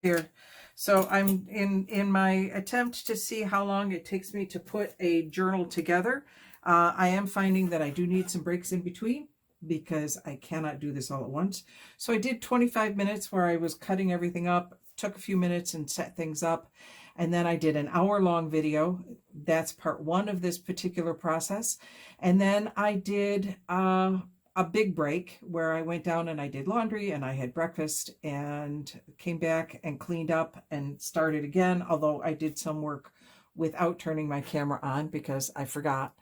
Here. So I'm in my attempt to see how long it takes me to put a journal together. I am finding that I do need some breaks in between because I cannot do this all at once. So I did 25 minutes where I was cutting everything up, took a few minutes and set things up. And then I did an hour-long video. That's part one of this particular process. And then I did a big break where I went down and I did laundry and I had breakfast and came back and cleaned up and started again, although I did some work without turning my camera on because I forgot.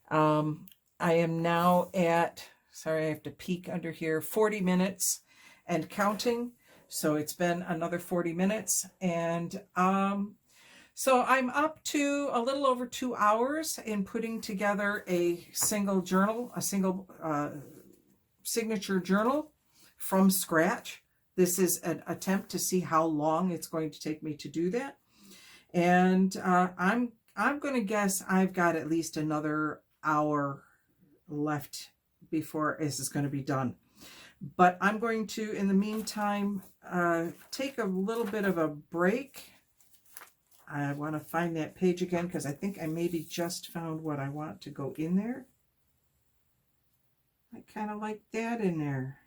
I am now at, sorry, I have to peek under here, 40 minutes and counting. So it's been another 40 minutes. And so I'm up to a little over 2 hours in putting together a single journal, a single signature journal from scratch. This is an attempt to see how long it's going to take me to do that. And I'm going to guess I've got at least another hour left before this is going to be done. But I'm going to, in the meantime, take a little bit of a break. I want to find that page again because I think I maybe just found what I want to go in there. I kind of like that in there.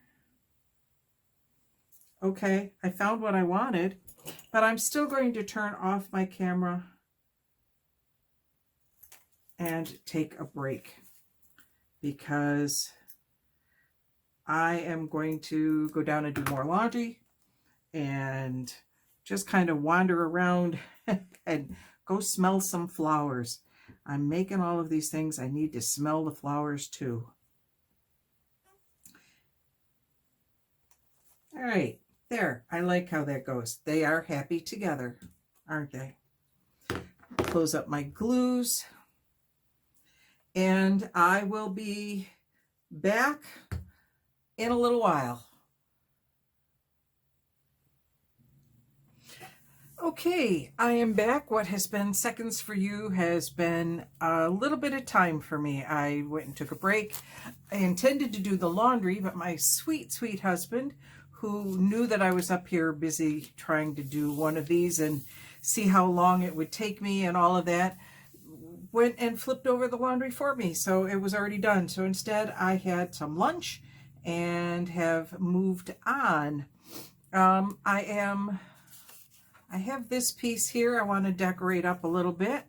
Okay, I found what I wanted, but I'm still going to turn off my camera and take a break because I am going to go down and do more laundry and just kind of wander around and go smell some flowers. I'm making all of these things. I need to smell the flowers too. All right, there. I like how that goes. They are happy together, aren't they? Close up my glues. And I will be back in a little while. Okay, I am back. What has been seconds for you has been a little bit of time for me. I went and took a break. I intended to do the laundry, but my sweet, sweet husband, who knew that I was up here busy trying to do one of these and see how long it would take me and all of that, went and flipped over the laundry for me. So it was already done. So instead I had some lunch and have moved on. I have this piece here I want to decorate up a little bit.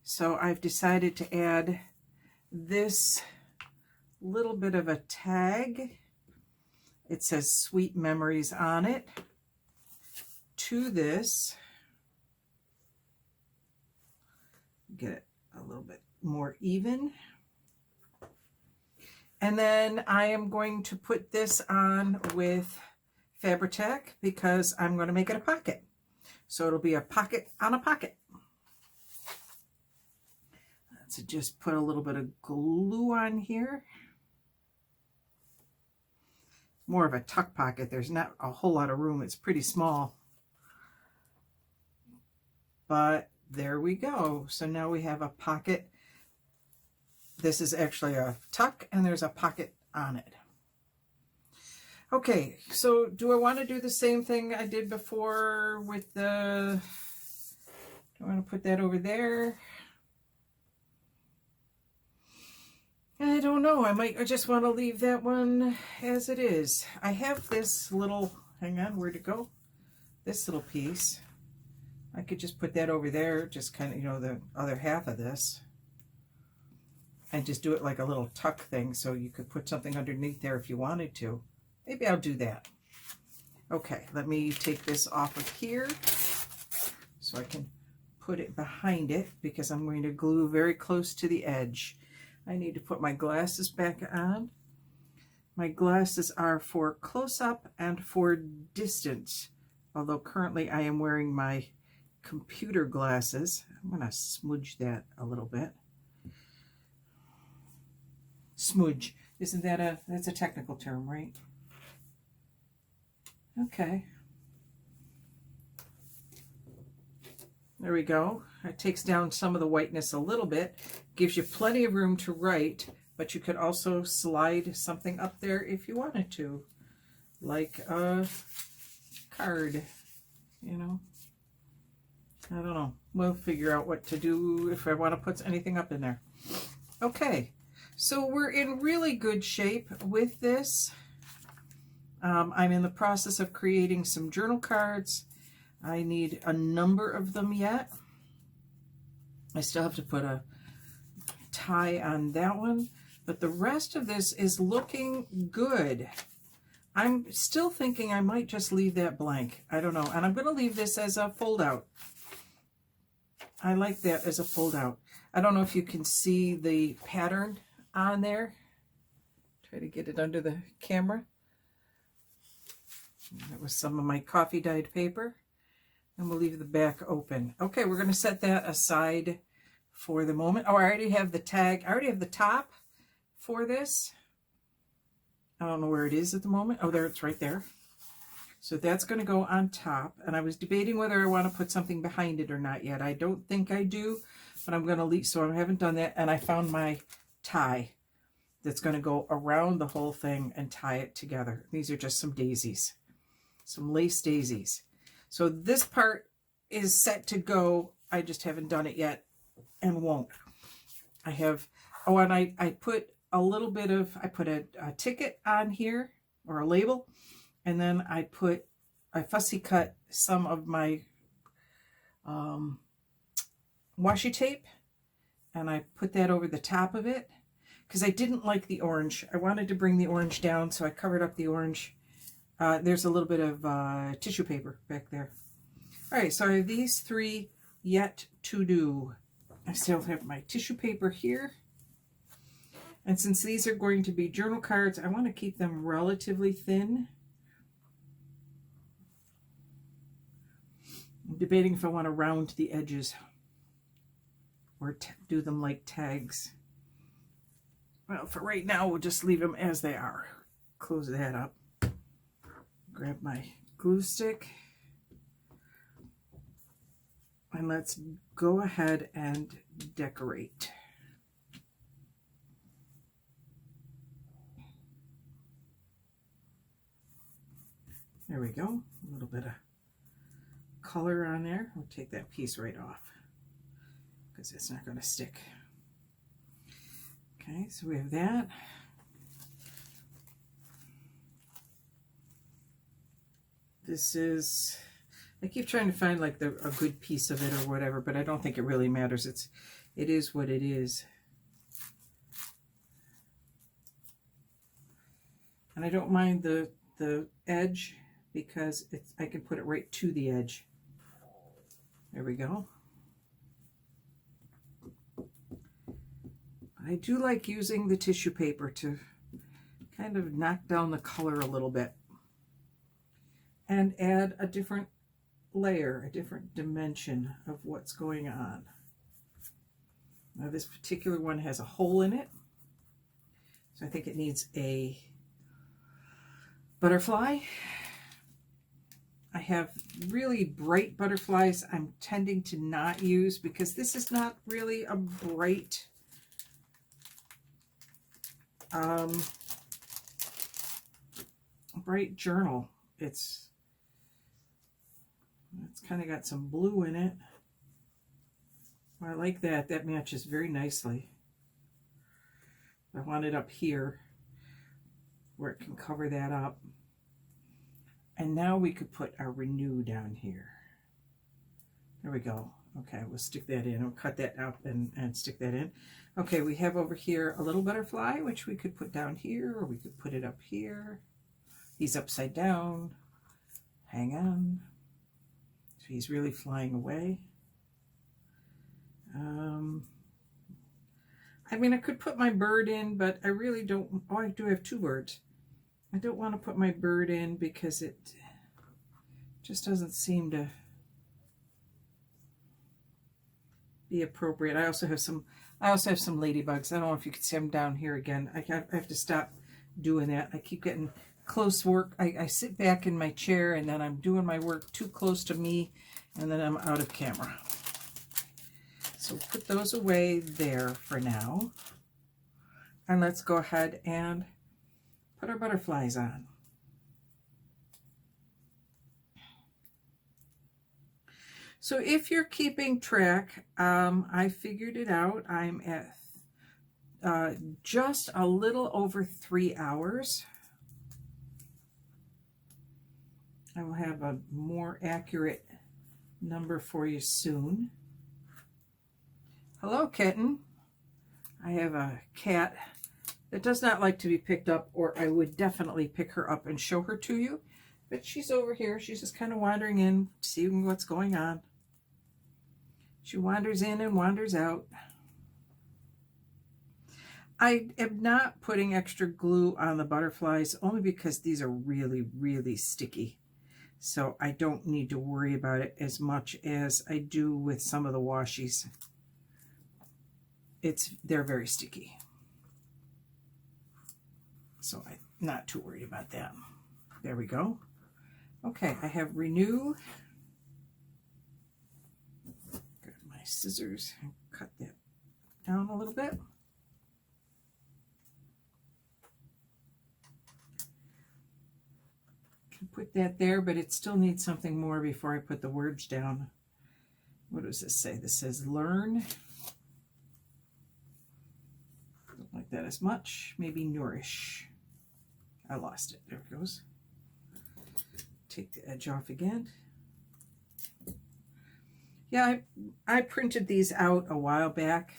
So I've decided to add this little bit of a tag. It says Sweet Memories on it to this. Get it a little bit more even. And then I am going to put this on with Fabri-Tac because I'm going to make it a pocket. So it'll be a pocket on a pocket. Let's just put a little bit of glue on here. More of a tuck pocket. There's not a whole lot of room. It's pretty small. But there we go. So now we have a pocket. This is actually a tuck and there's a pocket on it. Okay, so do I want to do the same thing I did before with the, do I want to put that over there? I don't know. I just want to leave that one as it is. I have this little, hang on, where'd it go? This little piece. I could just put that over there, just kind of, you know, the other half of this. And just do it like a little tuck thing so you could put something underneath there if you wanted to. Maybe I'll do that. Okay, let me take this off of here so I can put it behind it because I'm going to glue very close to the edge. I need to put my glasses back on. My glasses are for close-up and for distance, although currently I am wearing my computer glasses. I'm going to smudge that a little bit. Smudge. Isn't that that's a technical term, right? Okay. There we go. It takes down some of the whiteness a little bit. Gives you plenty of room to write, but you could also slide something up there if you wanted to, like a card. you know. I don't know. We'll figure out what to do if I want to put anything up in there. Okay, so we're in really good shape with this. I'm in the process of creating some journal cards. I need a number of them yet. I still have to put a tie on that one, but the rest of this is looking good. I'm still thinking I might just leave that blank. I don't know. And I'm going to leave this as a fold out. I like that as a fold out. I don't know if you can see the pattern on there. Try to get it under the camera. That was some of my coffee dyed paper. And we'll leave the back open. Okay, we're going to set that aside for the moment. Oh, I already have the tag. I already have the top for this. I don't know where it is at the moment. Oh, there, it's right there. So that's going to go on top. And I was debating whether I want to put something behind it or not yet. I don't think I do, but I'm going to leave. So I haven't done that. And I found my tie that's going to go around the whole thing and tie it together. These are just some daisies. Some lace daisies. So this part is set to go. I just haven't done it yet and won't. I have, oh, and I put a little bit of, I put a ticket on here or a label, and then I fussy cut some of my washi tape, and I put that over the top of it because I didn't like the orange. I wanted to bring the orange down, so I covered up the orange. There's a little bit of tissue paper back there. All right, so I have these three yet to do. I still have my tissue paper here. And since these are going to be journal cards, I want to keep them relatively thin. I'm debating if I want to round the edges or do them like tags. Well, for right now, we'll just leave them as they are. Close that up. Grab my glue stick. And let's go ahead and decorate. There we go. A little bit of color on there. We'll take that piece right off because it's not going to stick. Okay, so we have that. This is, I keep trying to find like a good piece of it or whatever, but I don't think it really matters. It is what it is. And I don't mind the edge because I can put it right to the edge. There we go. I do like using the tissue paper to kind of knock down the color a little bit and add a different layer, a different dimension of what's going on. Now this particular one has a hole in it, so I think it needs a butterfly. I have really bright butterflies I'm tending to not use because this is not really a bright journal. It's kind of got some blue in it. I like that. That matches very nicely. I want it up here where it can cover that up. And now we could put our Renew down here. There we go. Okay, we'll stick that in. We'll cut that out and stick that in. Okay, we have over here a little butterfly, which we could put down here, or we could put it up here. He's upside down. Hang on. So he's really flying away. I mean, I could put my bird in, but I really don't. Oh, I do have two birds. I don't want to put my bird in because it just doesn't seem to be appropriate. I also have some ladybugs. I don't know if you can see them down here again. I have to stop doing that. I keep getting close work. I sit back in my chair and then I'm doing my work too close to me and then I'm out of camera. So put those away there for now. And let's go ahead and put our butterflies on. So if you're keeping track, I figured it out. I'm at just a little over 3 hours. I will have a more accurate number for you soon. Hello, kitten. I have a cat that does not like to be picked up, or I would definitely pick her up and show her to you. But she's over here. She's just kind of wandering in, seeing what's going on. She wanders in and wanders out. I am not putting extra glue on the butterflies only because these are really, really sticky. So I don't need to worry about it as much as I do with some of the washies. They're very sticky. So I'm not too worried about that. There we go. Okay, I have Renew. Got my scissors and cut that down a little bit. Can put that there, but it still needs something more before I put the words down. What does this say? This says learn. Don't like that as much. Maybe nourish. I lost it. There it goes. Take the edge off again. Yeah, I printed these out a while back.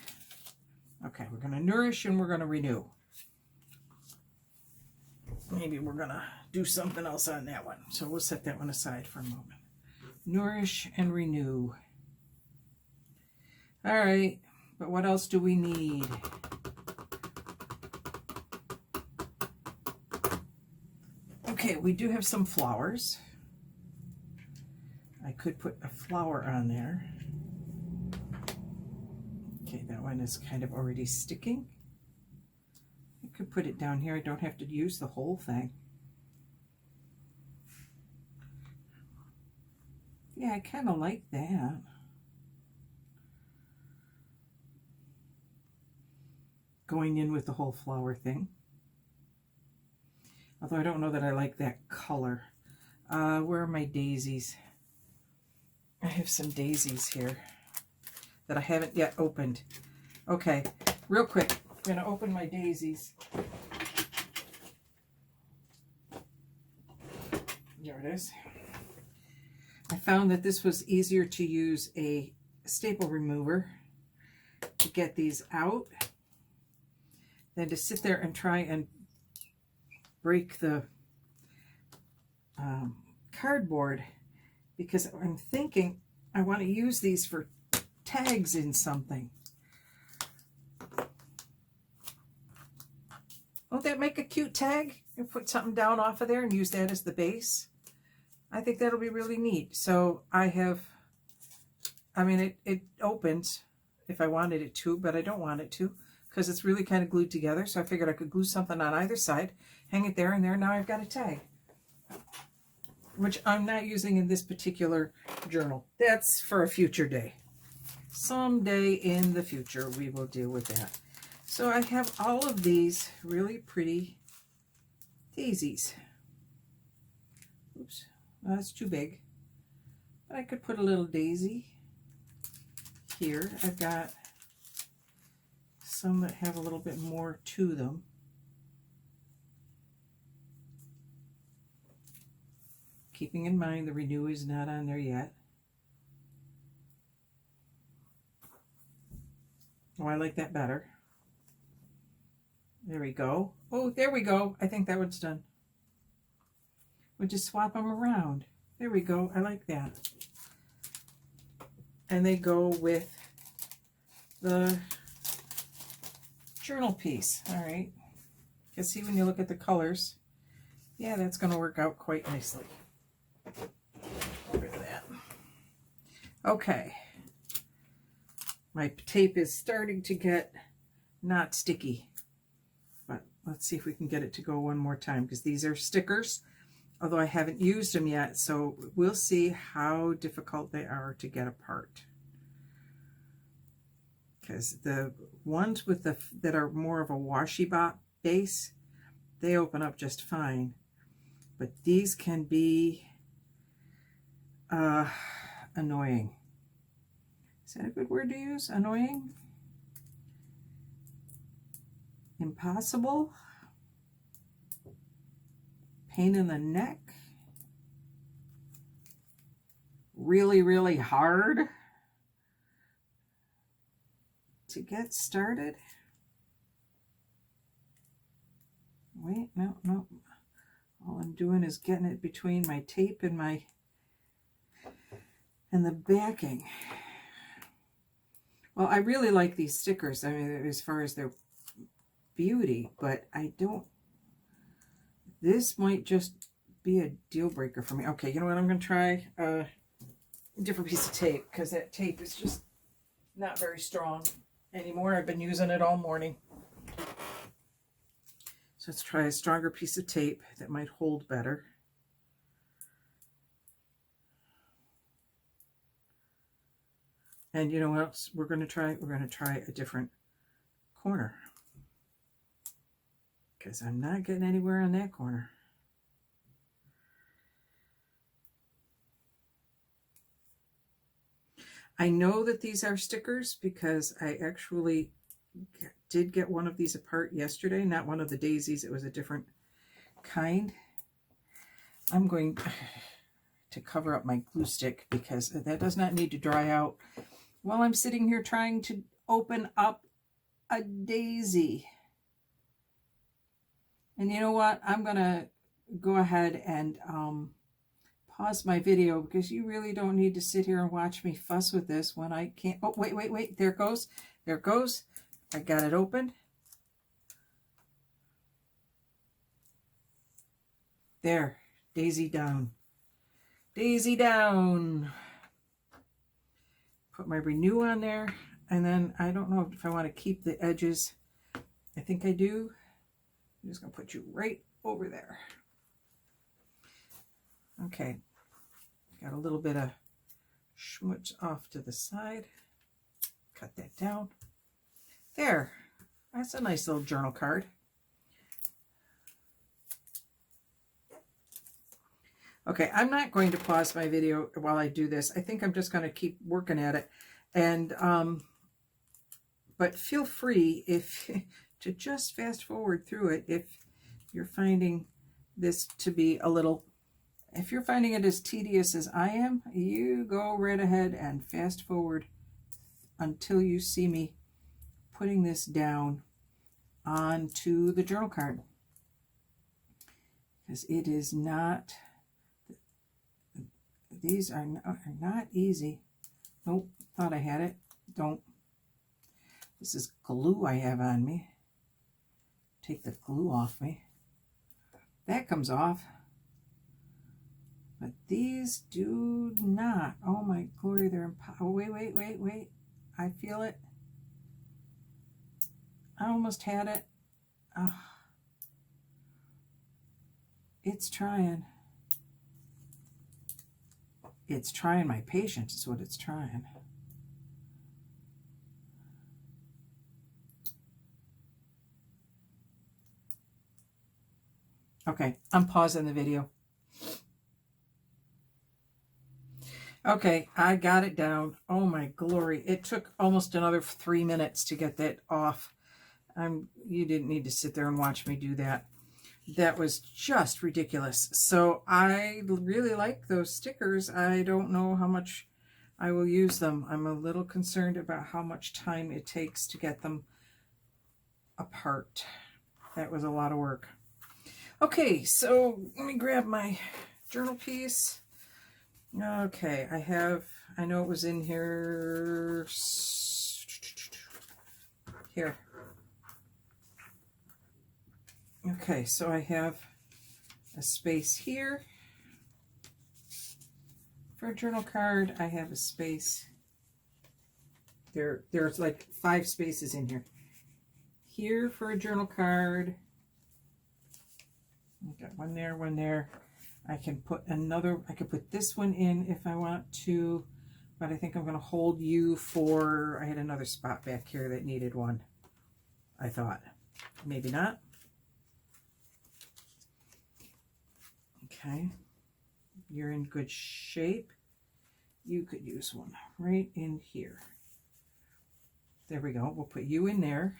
Okay, we're going to nourish and we're going to renew. Maybe we're going to do something else on that one. So we'll set that one aside for a moment. Nourish and renew. All right, but what else do we need? Okay, we do have some flowers. I could put a flower on there. Okay, that one is kind of already sticking. I could put it down here. I don't have to use the whole thing. Yeah, I kind of like that. Going in with the whole flower thing. Although I don't know that I like that color. Where are my daisies? I have some daisies here that I haven't yet opened. Okay, real quick, I'm going to open my daisies. There it is. I found that this was easier to use a staple remover to get these out than to sit there and try and break the cardboard, because I'm thinking I want to use these for tags in something. Won't that make a cute tag? You put something down off of there and use that as the base. I think that'll be really neat. So it opens if I wanted it to, but I don't want it to because it's really kind of glued together. So I figured I could glue something on either side, hang it there and there. Now I've got a tag, which I'm not using in this particular journal. That's for a future day. Someday in the future, we will deal with that. So I have all of these really pretty daisies. Oops, well, that's too big. But I could put a little daisy here. I've got some that have a little bit more to them. Keeping in mind the Renew is not on there yet. Oh, I like that better. There we go. Oh, there we go. I think that one's done. We'll just swap them around. There we go. I like that. And they go with the journal piece. All right. You can see when you look at the colors. Yeah, that's going to work out quite nicely. Get rid of that. Okay. My tape is starting to get not sticky. But let's see if we can get it to go one more time, because these are stickers, although I haven't used them yet, so we'll see how difficult they are to get apart. Because the ones with that are more of a washi base, they open up just fine. But these can be annoying. Is that a good word to use? Annoying? Impossible? Pain in the neck? Really, really hard to get started? Wait, no. All I'm doing is getting it between my tape and the backing. Well, I really like these stickers. I mean, as far as their beauty, but I don't, this might just be a deal breaker for me. Okay, you know what? I'm going to try a different piece of tape because that tape is just not very strong anymore. I've been using it all morning. So let's try a stronger piece of tape that might hold better. And you know what else we're going to try? We're going to try a different corner, because I'm not getting anywhere on that corner. I know that these are stickers because I actually did get one of these apart yesterday. Not one of the daisies, it was a different kind. I'm going to cover up my glue stick because that does not need to dry out while I'm sitting here trying to open up a daisy. And you know what? I'm going to go ahead and pause my video because you really don't need to sit here and watch me fuss with this when I can't. Oh, wait. There it goes. There it goes. I got it opened. There. Daisy down. Daisy down. Put my Renew on there. And then I don't know if I want to keep the edges. I think I do. I'm just going to put you right over there. Okay. Got a little bit of schmutz off to the side. Cut that down. There. That's a nice little journal card. Okay, I'm not going to pause my video while I do this. I think I'm just going to keep working at it. And but feel free to just fast forward through it if you're finding this to be a little, if you're finding it as tedious as I am, you go right ahead and fast forward until you see me putting this down onto the journal card. Because it is not, these are not easy. Nope, thought I had it. Don't. This is glue I have on me. Take the glue off me. That comes off. But these do not. Oh my glory, they're oh, wait. I feel it. I almost had it. Oh. It's trying. It's trying my patience is what it's trying. Okay, I'm pausing the video. Okay, I got it down. Oh my glory. It took almost another 3 minutes to get that off. You didn't need to sit there and watch me do that. That was just ridiculous. So I really like those stickers. I don't know how much I will use them. I'm a little concerned about how much time it takes to get them apart. That was a lot of work. Okay, so let me grab my journal piece. Okay, I know it was in here. Here. Okay, so I have a space here for a journal card. I have a space. There's like 5 spaces in here. Here for a journal card. I've got one there. I can put this one in if I want to, but I think I'm going to hold you for, I had another spot back here that needed one. I thought, maybe not. Okay, you're in good shape. You could use one right in here. There we go. We'll put you in there.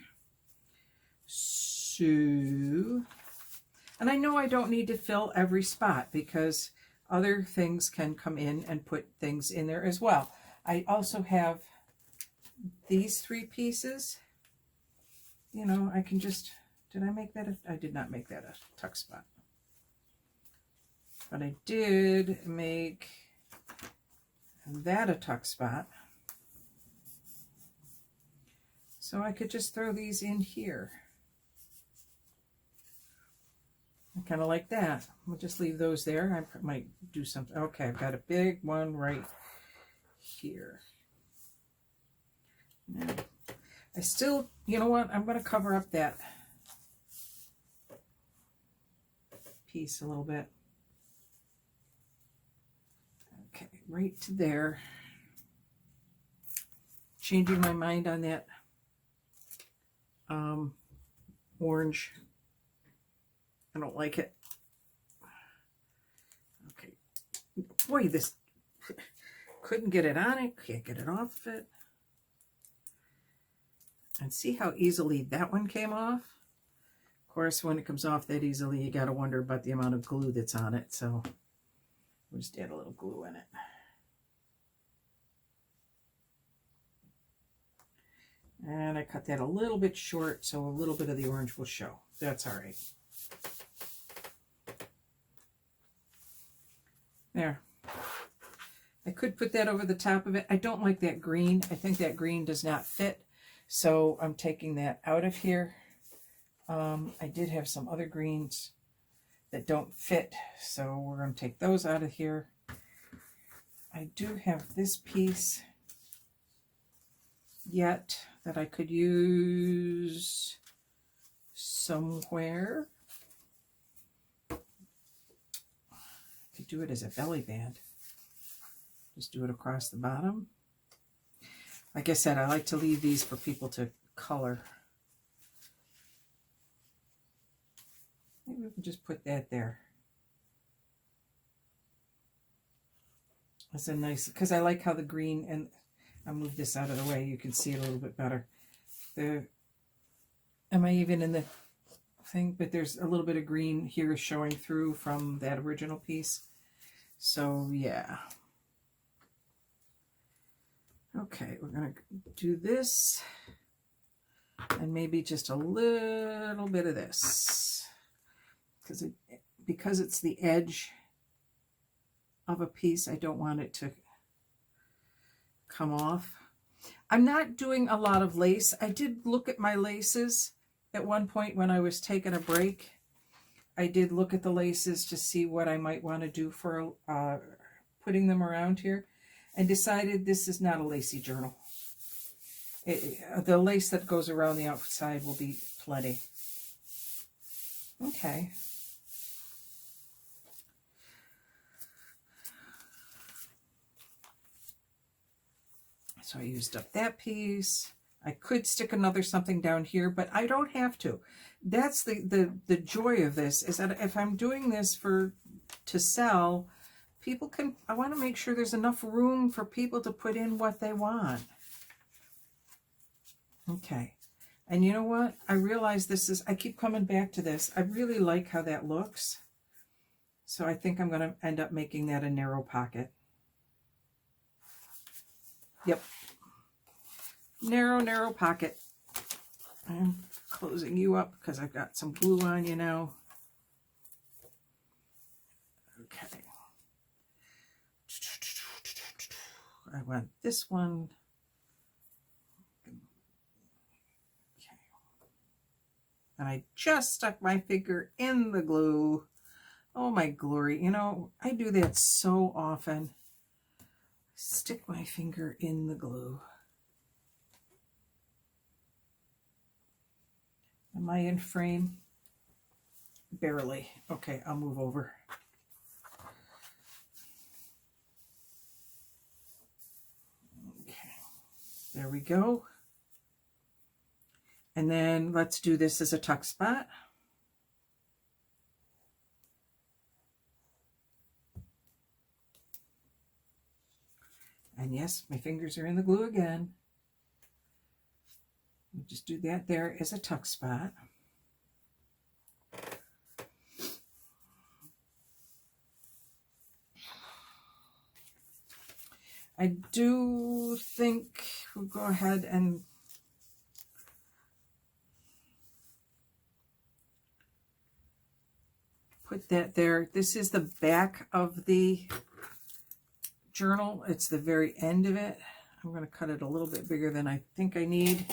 So, and I know I don't need to fill every spot because other things can come in and put things in there as well. I also have these 3 pieces. You know, I can just, did I make that? I did not make that a tuck spot. But I did make that a tuck spot. So I could just throw these in here. I kind of like that. We'll just leave those there. I might do something. Okay, I've got a big one right here. Now, I still, you know what? I'm going to cover up that piece a little bit. Okay, right to there. Changing my mind on that orange. I don't like it. Okay. Boy, this couldn't get it on it. Can't get it off of it. And see how easily that one came off? Of course, when it comes off that easily, you got to wonder about the amount of glue that's on it. So we'll just add a little glue in it. And I cut that a little bit short, so a little bit of the orange will show. That's all right. There. I could put that over the top of it. I don't like that green. I think that green does not fit. So I'm taking that out of here. I did have some other greens that don't fit. So we're going to take those out of here. I do have this piece yet that I could use somewhere. I could do it as a belly band. Just do it across the bottom. Like I said, I like to leave these for people to color. Maybe we can just put that there. That's a nice, because I like how the green, and I'll move this out of the way, you can see it a little bit better. Am I even in the thing? But there's a little bit of green here showing through from that original piece. So yeah. Okay, we're going to do this and maybe just a little bit of this because it's the edge of a piece. I don't want it to come off. I'm not doing a lot of lace. I did look at my laces at one point when I was taking a break. I did look at the laces to see what I might want to do for putting them around here. And decided this is not a lacy journal. The lace that goes around the outside will be plenty. Okay. So I used up that piece. I could stick another something down here, but I don't have to. That's the joy of this, is that if I'm doing this to sell, people can, I want to make sure there's enough room for people to put in what they want. Okay. And you know what? I realize I keep coming back to this. I really like how that looks. So I think I'm going to end up making that a narrow pocket. Yep. Narrow pocket. I'm closing you up because I've got some glue on you now. Okay. I want this one. Okay. And I just stuck my finger in the glue. Oh my glory. You know, I do that so often. Stick my finger in the glue. Am I in frame? Barely. Okay, I'll move over. There we go. And then let's do this as a tuck spot. And yes, my fingers are in the glue again. Just do that there as a tuck spot. I do think we'll go ahead and put that there. This is the back of the journal. It's the very end of it. I'm going to cut it a little bit bigger than I think I need,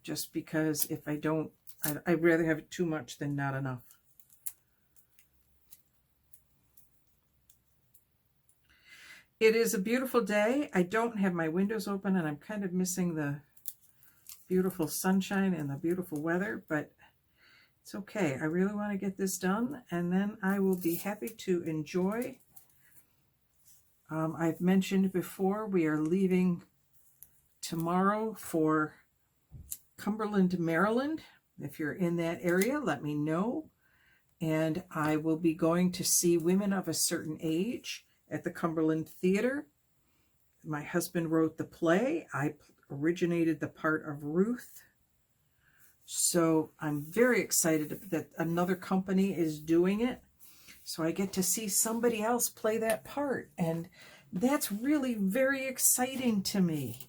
just because if I don't, I'd rather have it too much than not enough. It is a beautiful day. I don't have my windows open and I'm kind of missing the beautiful sunshine and the beautiful weather, but it's okay. I really want to get this done and then I will be happy to enjoy. I've mentioned before we are leaving tomorrow for Cumberland, Maryland. If you're in that area, let me know. And I will be going to see Women of a Certain Age at the Cumberland Theater. My husband wrote the play. I originated the part of Ruth. So I'm very excited that another company is doing it. So I get to see somebody else play that part. And that's really very exciting to me.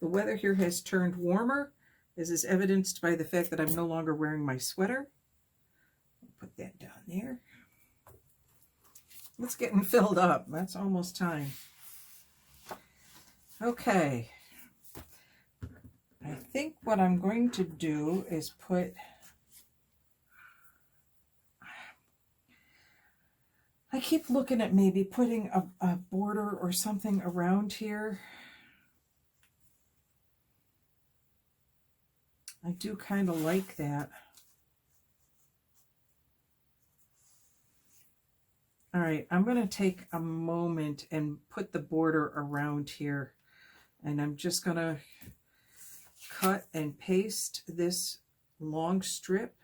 The weather here has turned warmer, as is evidenced by the fact that I'm no longer wearing my sweater. Put that down there. It's getting filled up. That's almost time. Okay. I think what I'm going to do is put... I keep looking at maybe putting a border or something around here. I do kind of like that. All right, I'm going to take a moment and put the border around here. And I'm just going to cut and paste this long strip.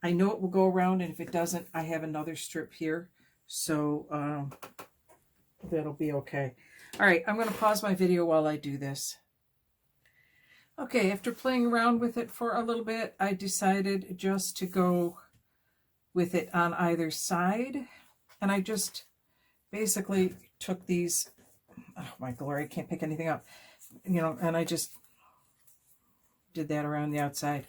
I know it will go around, and if it doesn't, I have another strip here. So that'll be okay. All right, I'm going to pause my video while I do this. Okay, after playing around with it for a little bit, I decided just to go with it on either side. And I just basically took these, oh my glory, I can't pick anything up, you know, and I just did that around the outside.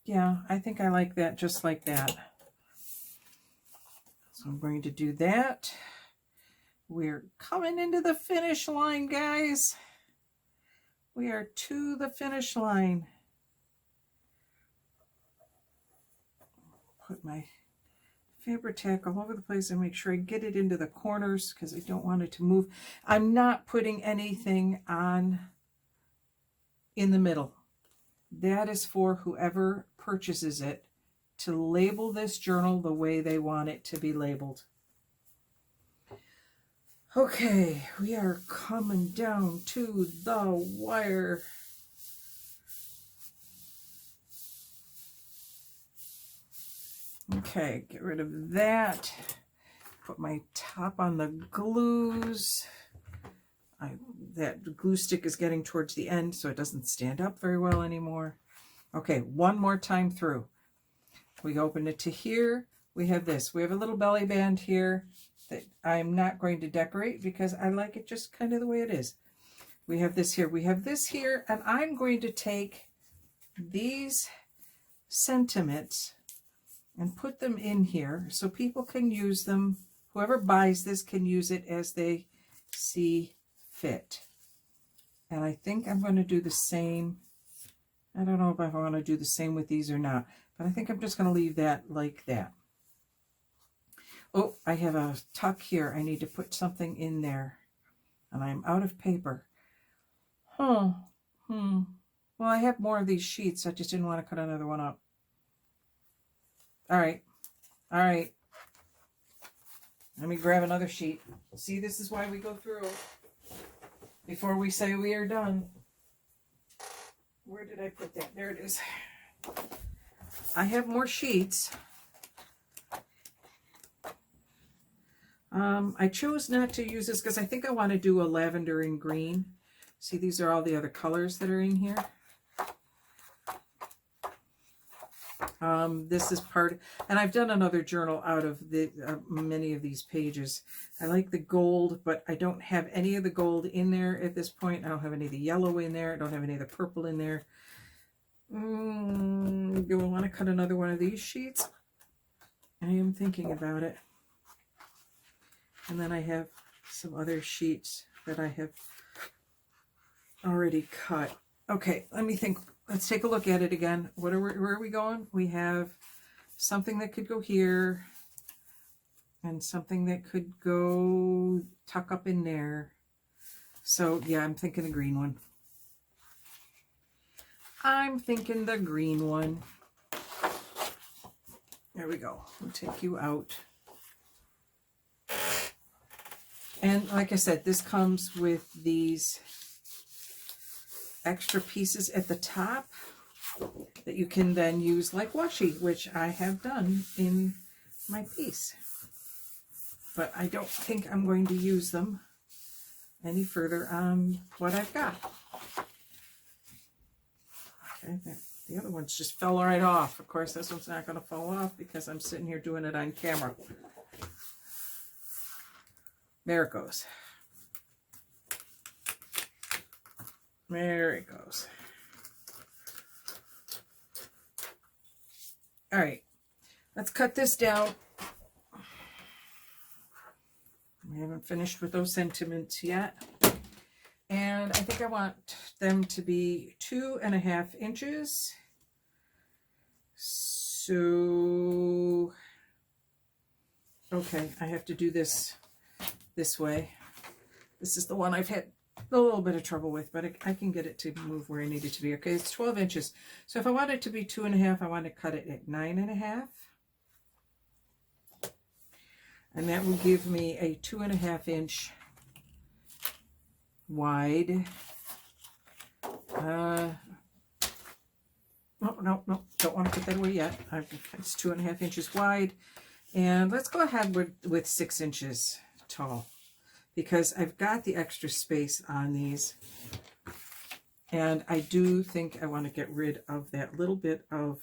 Yeah, I think I like that just like that. So I'm going to do that. We're coming into the finish line, guys. We are to the finish line. Put my Fabri-Tac all over the place and make sure I get it into the corners because I don't want it to move. I'm not putting anything on in the middle. That is for whoever purchases it to label this journal the way they want it to be labeled. Okay, we are coming down to the wire. Okay, get rid of that. Put my top on the glues. That glue stick is getting towards the end, so it doesn't stand up very well anymore. Okay, one more time through. We open it to here. We have this. We have a little belly band here that I'm not going to decorate because I like it just kind of the way it is. We have this here. We have this here, and I'm going to take these sentiments and put them in here so people can use them. Whoever buys this can use it as they see fit. And I think I'm going to do the same. I don't know if I want to do the same with these or not, but I think I'm just going to leave that like that. Oh, I have a tuck here. I need to put something in there, and I'm out of paper. Well, I have more of these sheets. I just didn't want to cut another one up. All right. Let me grab another sheet. See, this is why we go through before we say we are done. Where did I put that? There it is. I have more sheets. I chose not to use this because I think I want to do a lavender and green. See, these are all the other colors that are in here. This is part, and I've done another journal out of the many of these pages. I like the gold, but I don't have any of the gold in there at this point. I don't have any of the yellow in there. I don't have any of the purple in there. Do I want to cut another one of these sheets? I am thinking about it. And then I have some other sheets that I have already cut. Okay, let me think. Let's take a look at it again. Where are we going? We have something that could go here and something that could go tuck up in there. So yeah, I'm thinking the green one. I'm thinking the green one. There we go. We'll take you out. And like I said, this comes with these extra pieces at the top that you can then use like washi, which I have done in my piece. But I don't think I'm going to use them any further on what I've got. Okay, the other ones just fell right off. Of course, this one's not going to fall off because I'm sitting here doing it on camera. There it goes. There it goes. All right, let's cut this down. We haven't finished with those sentiments yet. And I think I want them to be 2.5 inches. So, okay, I have to do this way. This is the one I've had a little bit of trouble with, but I can get it to move where I need it to be. Okay, it's 12 inches. So if I want it to be 2.5, I want to cut it at 9.5. And that will give me a 2.5 inch wide. No, don't want to put that away yet. It's 2.5 inches wide. And let's go ahead with 6 inches tall, because I've got the extra space on these. And I do think I want to get rid of that little bit of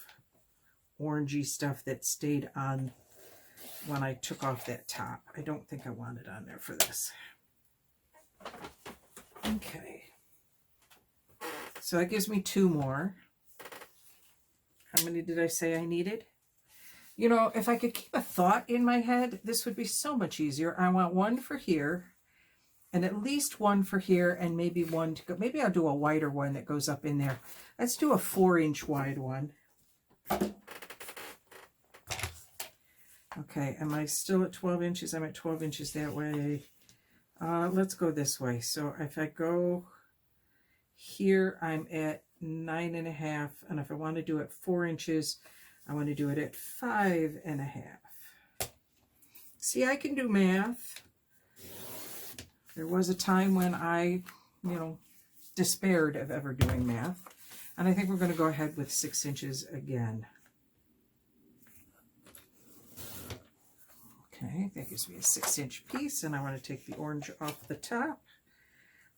orangey stuff that stayed on when I took off that top. I don't think I want it on there for this. Okay. So that gives me 2 more. How many did I say I needed? You know, if I could keep a thought in my head, this would be so much easier. I want 1 for here, and at least 1 for here, and maybe 1 to go. Maybe I'll do a wider one that goes up in there. Let's do a 4-inch wide one. Okay, am I still at 12 inches? I'm at 12 inches that way. Let's go this way. So if I go here, I'm at 9.5, and if I want to do it 4 inches, I want to do it at 5.5. See, I can do math. There was a time when I, despaired of ever doing math. And I think we're going to go ahead with 6 inches again. Okay, that gives me a 6-inch piece, and I want to take the orange off the top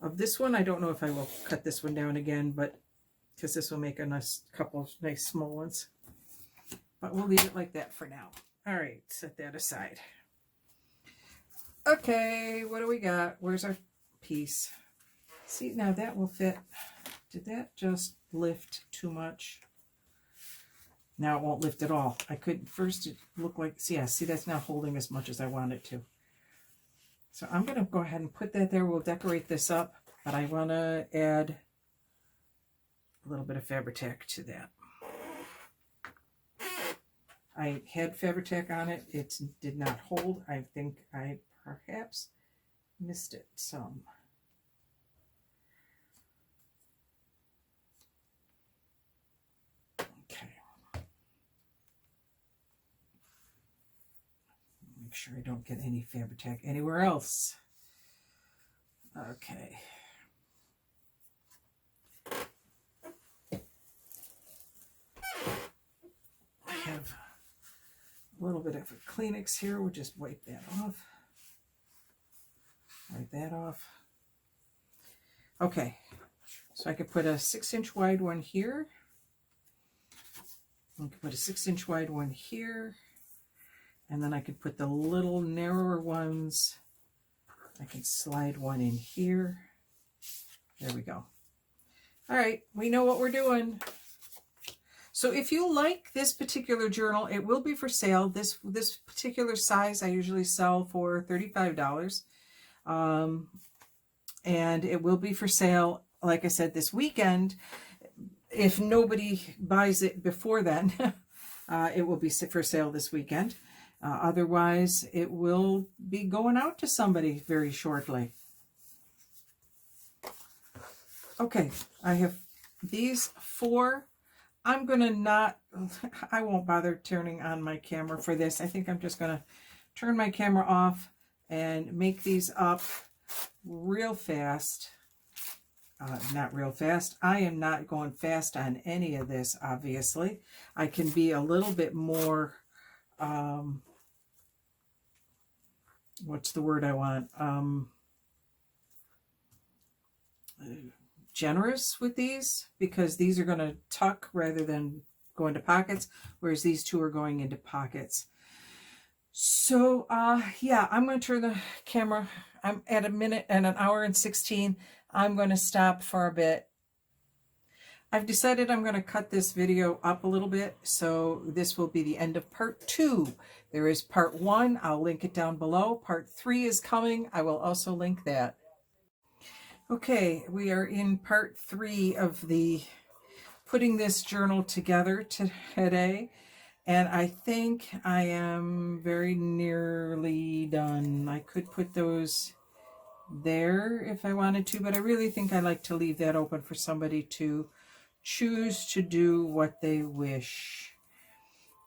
of this one. I don't know if I will cut this one down again, but because this will make a nice couple of nice small ones. But we'll leave it like that for now. All right, set that aside. Okay, what do we got? Where's our piece? See, now that will fit. Did that just lift too much? Now it won't lift at all. I could first, it looked like, see, that's not holding as much as I want it to. So I'm going to go ahead and put that there. We'll decorate this up, but I want to add a little bit of Fabri-Tac to that. I had Fabri-Tac on it. It did not hold. I think I perhaps missed it some. Make sure I don't get any Fabri-Tac anywhere else. Okay. I have a little bit of a Kleenex here. We'll just wipe that off. Write that off. Okay, so I could put a 6-inch wide one here. I could put a 6-inch wide one here. And then I could put the little narrower ones. I can slide one in here. There we go. All right, we know what we're doing. So if you like this particular journal, it will be for sale. This particular size I usually sell for $35. And it will be for sale, like I said, this weekend. If nobody buys it before then, it will be for sale this weekend. Otherwise, it will be going out to somebody very shortly. Okay, I have these 4. I'm going to I won't bother turning on my camera for this. I think I'm just going to turn my camera off and make these up real fast. Not real fast. I am not going fast on any of this, obviously. I can be a little bit more, what's the word I want? Generous with these, because these are going to tuck rather than go into pockets, whereas these 2 are going into pockets. So, yeah, I'm going to turn the camera. I'm at 1 minute and 1 hour and 16. I'm going to stop for a bit. I've decided I'm going to cut this video up a little bit, so this will be the end of part 2. There is part 1. I'll link it down below. Part 3 is coming. I will also link that. Okay, we are in part 3 of the putting this journal together today, and I think I am very nearly done. I could put those there if I wanted to, but I really think I like to leave that open for somebody to choose to do what they wish.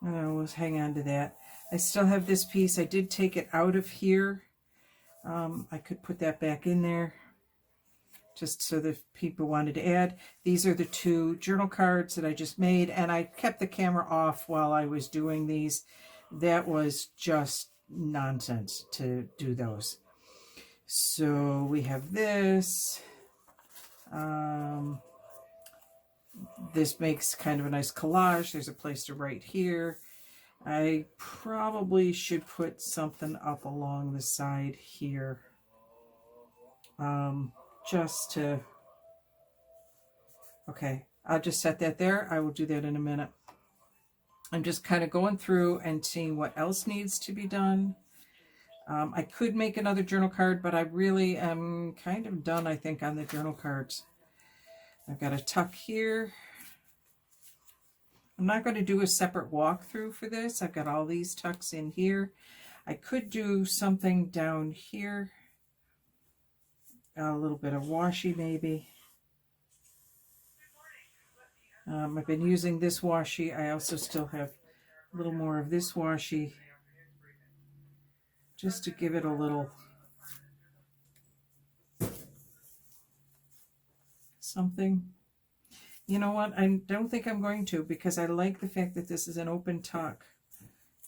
We'll hang on to that. I still have this piece. I did take it out of here. I could put that back in there just so that people wanted to add. These are the 2 journal cards that I just made, and I kept the camera off while I was doing these. That was just nonsense to do those. So we have this. This makes kind of a nice collage. There's a place to write here. I probably should put something up along the side here. Just to, okay, I'll just set that there. I will do that in a minute. I'm just kind of going through and seeing what else needs to be done. I could make another journal card, but I really am kind of done, I think, on the journal cards. I've got a tuck here. I'm not going to do a separate walkthrough for this. I've got all these tucks in here. I could do something down here. A little bit of washi maybe. I've been using this washi. I also still have a little more of this washi just to give it a little something. You know what? I don't think I'm going to, because I like the fact that this is an open tuck.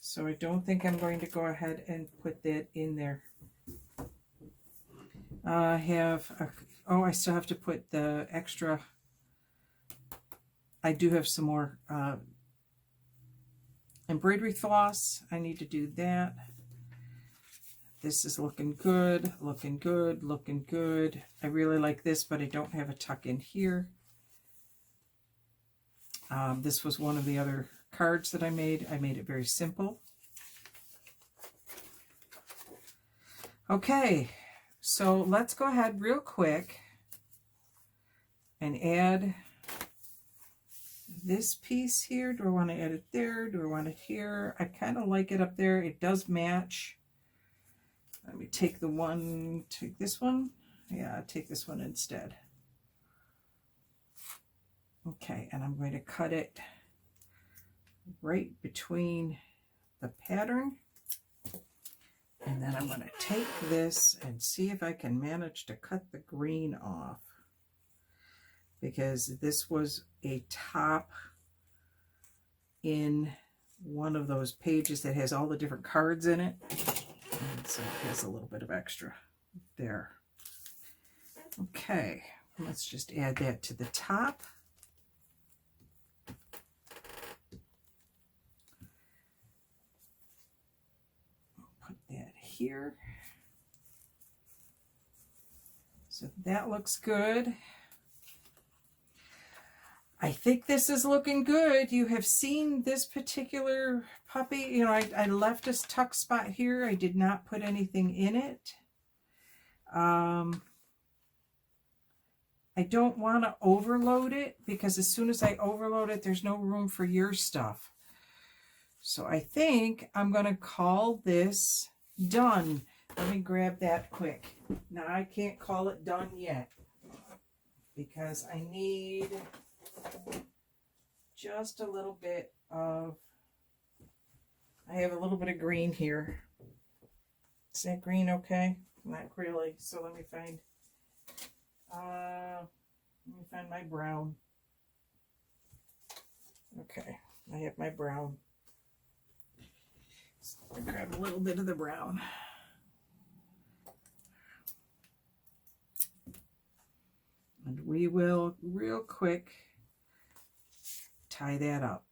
So I don't think I'm going to go ahead and put that in there. I have, I still have to put the extra. I do have some more embroidery floss. I need to do that. This is looking good, looking good, looking good. I really like this, but I don't have a tuck in here. This was one of the other cards that I made. I made it very simple. Okay, so let's go ahead real quick and add this piece here. Do I want to add it there? Do I want it here? I kind of like it up there. It does match. Let me take the one, take this one. Yeah, I'll take this one instead. Okay, and I'm going to cut it right between the pattern. And then I'm going to take this and see if I can manage to cut the green off, because this was a top in one of those pages that has all the different cards in it. And so it has a little bit of extra. There. Okay, let's just add that to the top. Put that here. So that looks good. I think this is looking good. You have seen this particular puppy. You know, I left a tuck spot here. I did not put anything in it. I don't want to overload it because as soon as I overload it, there's no room for your stuff. So I think I'm going to call this done. Let me grab that quick. Now I can't call it done yet because I need just a little bit of, I have a little bit of green here. Is that green okay? Not really. So let me find my brown. Okay, I have my brown. So I'll grab a little bit of the brown. And we will real quick tie that up.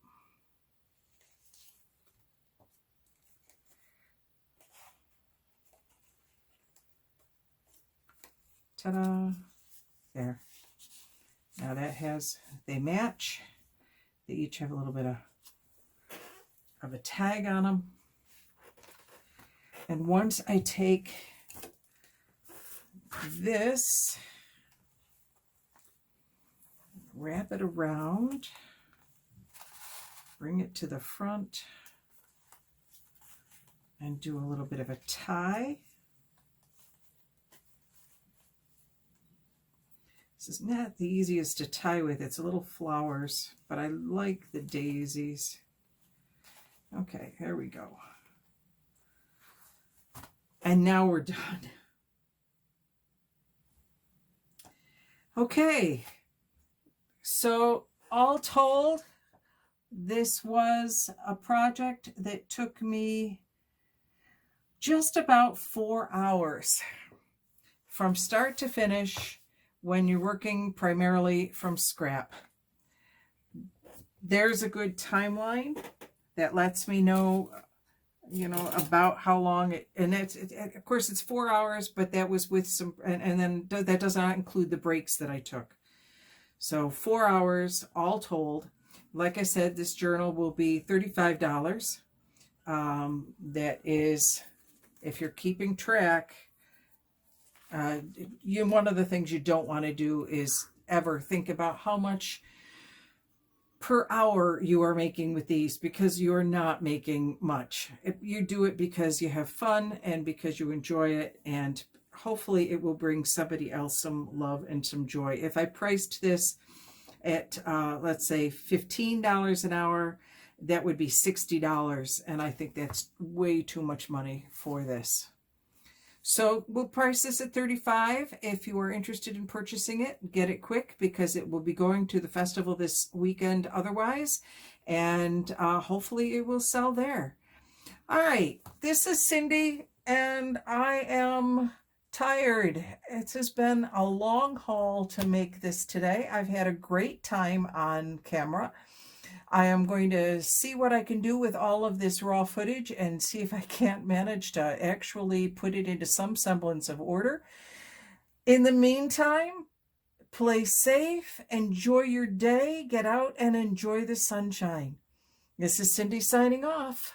Ta-da! There. Now that has, they match. They each have a little bit of a tag on them. And once I take this, wrap it around, bring it to the front, and do a little bit of a tie. This is not the easiest to tie with. It's a little flowers, but I like the daisies. Okay, there we go. And now we're done. Okay, so all told, this was a project that took me just about 4 hours from start to finish when you're working primarily from scrap. There's a good timeline that lets me know, you know, about how long it, and of course it's 4 hours, but that was with some, and then that does not include the breaks that I took. So 4 hours all told. Like I said, this journal will be $35. That is, if you're keeping track, one of the things you don't want to do is ever think about how much per hour you are making with these, because you're not making much. You do it because you have fun and because you enjoy it, and hopefully it will bring somebody else some love and some joy. If I priced this at, let's say $15 an hour, that would be $60. And I think that's way too much money for this. So we'll price this at $35. If you are interested in purchasing it, get it quick because it will be going to the festival this weekend otherwise. And hopefully it will sell there. All right, this is Cindy and I am tired. It has been a long haul to make this today. I've had a great time on camera. I am going to see what I can do with all of this raw footage and see if I can't manage to actually put it into some semblance of order. In the meantime, play safe, enjoy your day, get out and enjoy the sunshine. This is Cindy signing off.